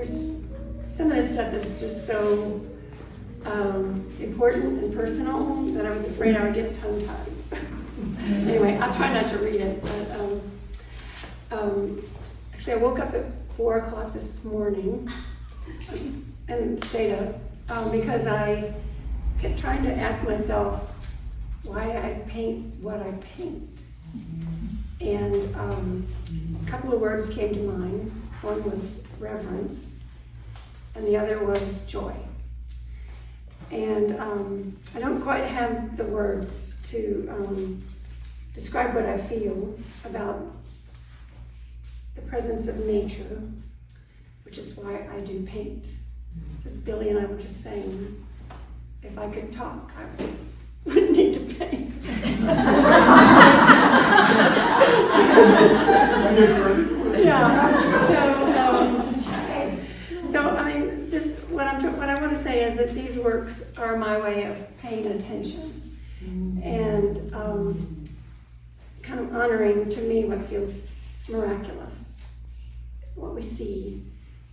there's some of this stuff that's just so important and personal that I was afraid I would get tongue-tied. So, anyway, I'll try not to read it, but actually I woke up at 4 o'clock this morning and stayed up because I kept trying to ask myself why I paint what I paint. And a couple of words came to mind. One was reverence, and the other was joy. And I don't quite have the words to describe what I feel about the presence of nature, which is why I do paint. As Billy and I were just saying, if I could talk, I wouldn't need to paint. So I mean, what I want to say is that these works are my way of paying attention and kind of honoring to me what feels miraculous, what we see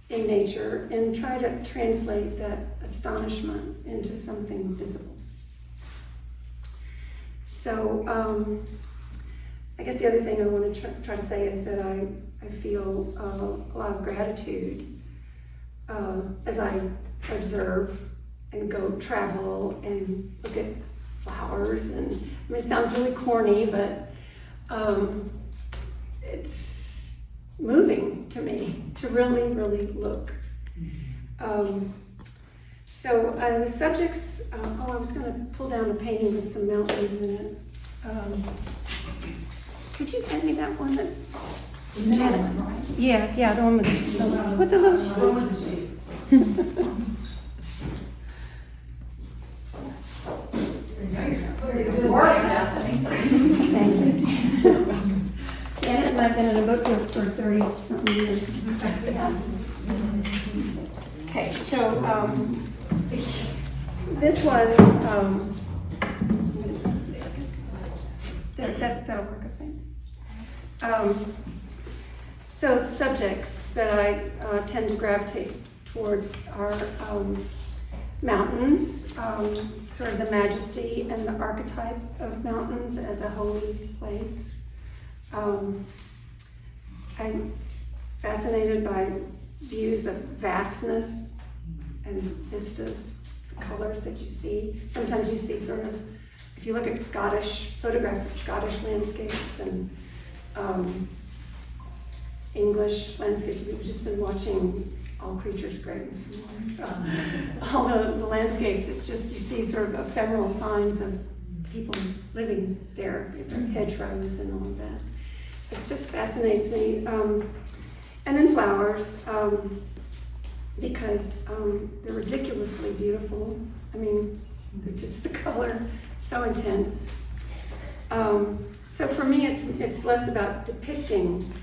in nature, and try to translate that astonishment into something visible. So I guess the other thing I want to try to say is that I feel a lot of gratitude as I observe and go travel and look at flowers. And I mean, it sounds really corny, but it's moving to me to really, really look. So the subjects, I was going to pull down a painting with some mountains in it. Could you hand me that one? That Janet, right? Yeah, the one with the little. What was the shape? Good work, Bethany. Thank you. Janet and I've been in a book group for 30-something years. Okay, so this one, that'll work, I think. So subjects that I tend to gravitate towards are mountains, sort of the majesty and the archetype of mountains as a holy place. I'm fascinated by views of vastness and vistas, the colors that you see. Sometimes you see sort of, if you look at photographs of Scottish landscapes and English landscapes. We've just been watching All Creatures Great and Small. So all the landscapes, it's just, you see sort of ephemeral signs of people living there, hedgerows and all of that. It just fascinates me. And then flowers, because they're ridiculously beautiful. I mean, they're just the color, so intense. So for me, it's less about depicting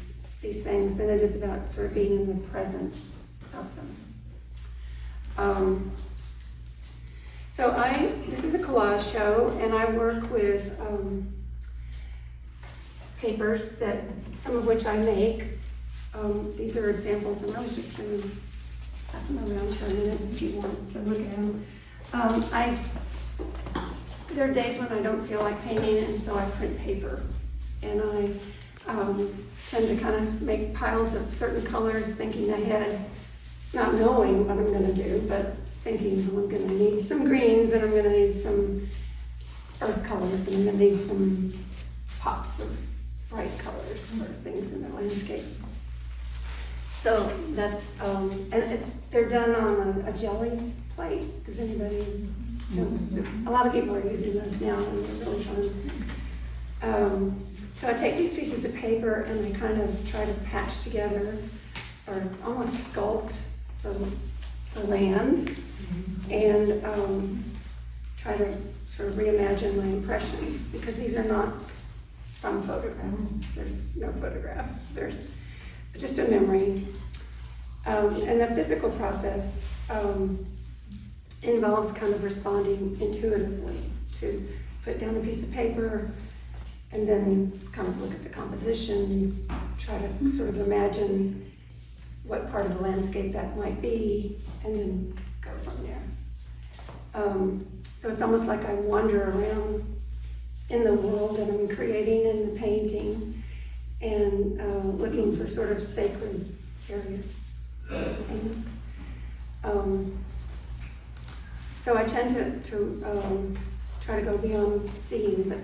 these things than it is about sort of being in the presence of them. So this is a collage show, and I work with papers that, some of which I make. These are examples, and I was just going to pass them around for a minute if you want to look at them. There are days when I don't feel like painting it, and so I print paper. And I tend to kind of make piles of certain colors, thinking ahead, not knowing what I'm going to do, but thinking, I'm going to need some greens, and I'm going to need some earth colors, and I'm going to need some pops of bright colors for things in the landscape. So that's, they're done on a jelly plate. Does anybody know? A lot of people are using those now, and they're really fun. So I take these pieces of paper and I kind of try to patch together or almost sculpt the land and try to sort of reimagine my impressions, because these are not from photographs. There's no photograph. There's just a memory. And the physical process involves kind of responding intuitively to put down a piece of paper and then kind of look at the composition, try to sort of imagine what part of the landscape that might be, and then go from there. So it's almost like I wander around in the world that I'm creating in the painting, and looking for sort of sacred areas. And, so I tend to try to go beyond seeing, but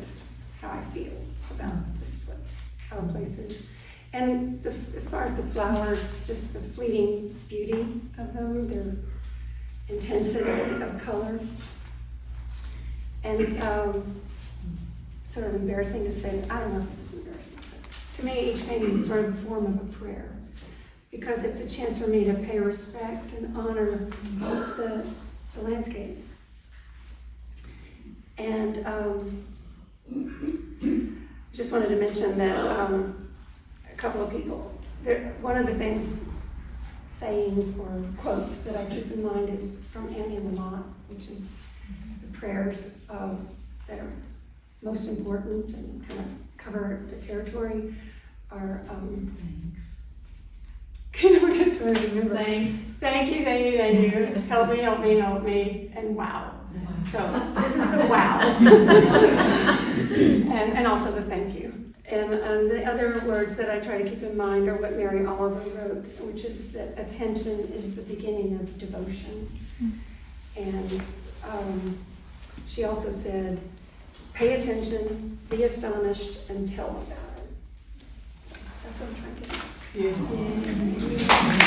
how I feel about this place, places. And as far as the flowers, just the fleeting beauty of them, their intensity of color. And sort of embarrassing to say, I don't know if this is embarrassing, but to me each painting is sort of a form of a prayer, because it's a chance for me to pay respect and honor the landscape. And just wanted to mention that a couple of people, one of the sayings or quotes that I keep in mind is from Annie and Lamont, which is the prayers that are most important and kind of cover the territory are we're going to remember. Thanks. Thank you. Help me, and wow. So this is the wow. and also the thank you. And the other words that I try to keep in mind are what Mary Oliver wrote, which is that attention is the beginning of devotion. And she also said, pay attention, be astonished, and tell about it. That's what I'm trying to get at. Yeah.